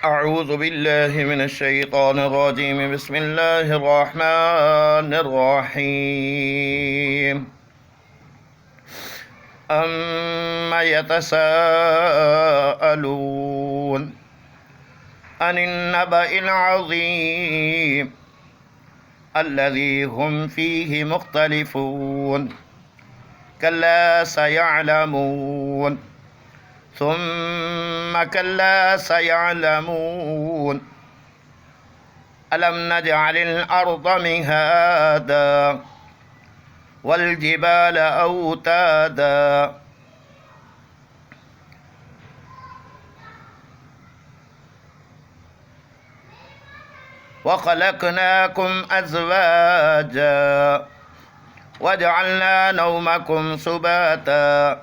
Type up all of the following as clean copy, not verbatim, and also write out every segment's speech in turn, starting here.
أعوذ بالله من الشيطان الرجيم. بسم الله الرحمن الرحيم. أما يتساءلون عن النبأ العظيم الذي هم فيه مختلفون كلا سيعلمون ثم كلا سيعلمون ألم نجعل الأرض مهادا والجبال أوتادا وخلقناكم أزواجا وجعلنا نومكم سباتا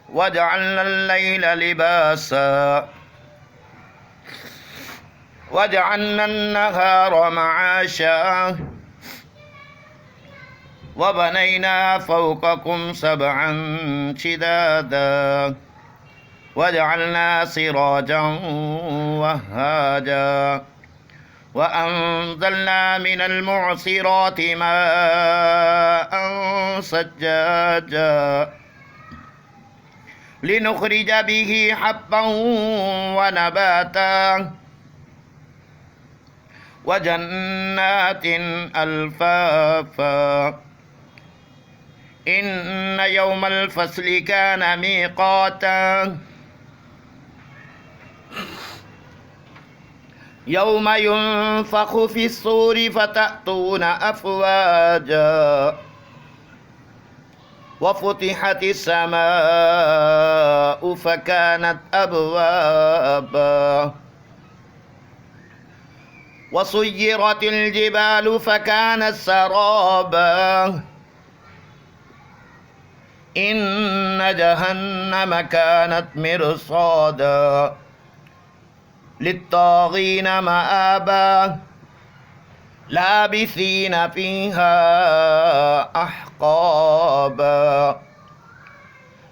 وجعلنا الليل لباسا وجعلنا النهار معاشا وبنينا فوقكم سبعا شدادا وجعلنا سراجا وهاجا وأنزلنا من المعصرات ماء ثجاجا لنخرج به حبا ونباتا وجنات ألفافا إن يوم الفصل كان ميقاتا يوم ينفخ في الصور فتأتون أفواجا وفتحت السماء فكانت أبوابا وسيرت الجبال فكانت سرابا إن جهنم كانت مرصادا للطاغين مآبا لابثين فيها أحقابا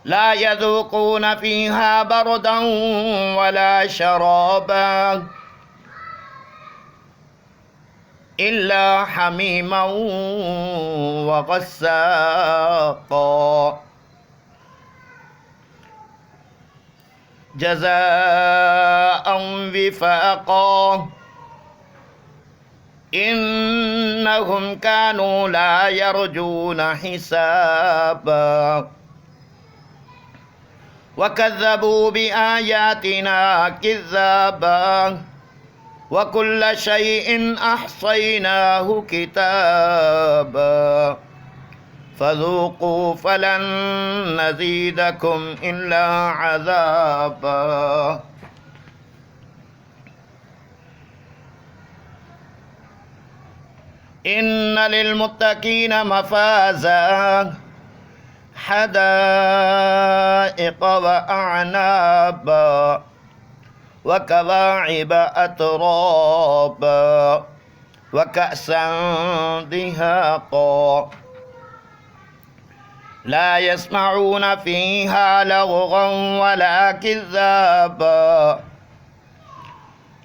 لا يذوقون فيها بردا ولا شرابا إلا حميما وغساقا جزاء وفاقا إنهم كانوا لا يرجون حسابا وكذبوا بآياتنا كذابا وكل شيء أحصيناه كتابا فذوقوا فلن نزيدكم إلا عذابا إن للمتقين مفازا حدائق وأعنابا وكواعب أترابا وكأسا دهاقا لا يسمعون فيها لغوا ولا كذابا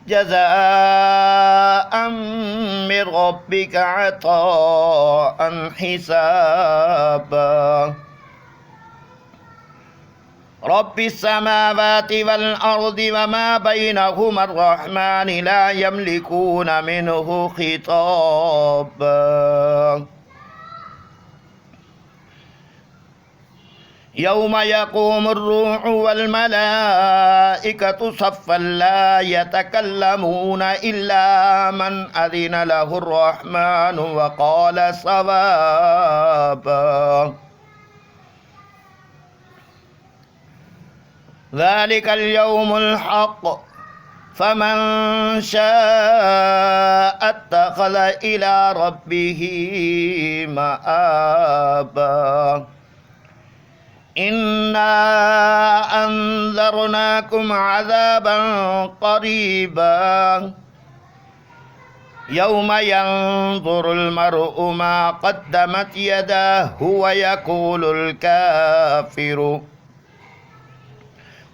جزاء من ربك عطاء حسابا رب السماوات والأرض وما بينهما الرحمن لا يملكون منه خطابا يوم يقوم الروح والملائكة صفا لا يتكلمون إلا من أذن له الرحمن وقال صوابا ذلك اليوم الحق فمن شاء اتخذ إلى ربه مآبا إنا أنذرناكم عذابا قريبا يوم ينظر المرء ما قدمت يداه ويقول الكافر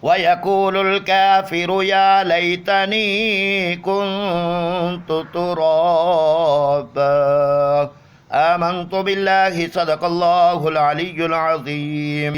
ويقول الكافر يا ليتني كنت ترابا. آمنت بالله. صدق الله العلي العظيم.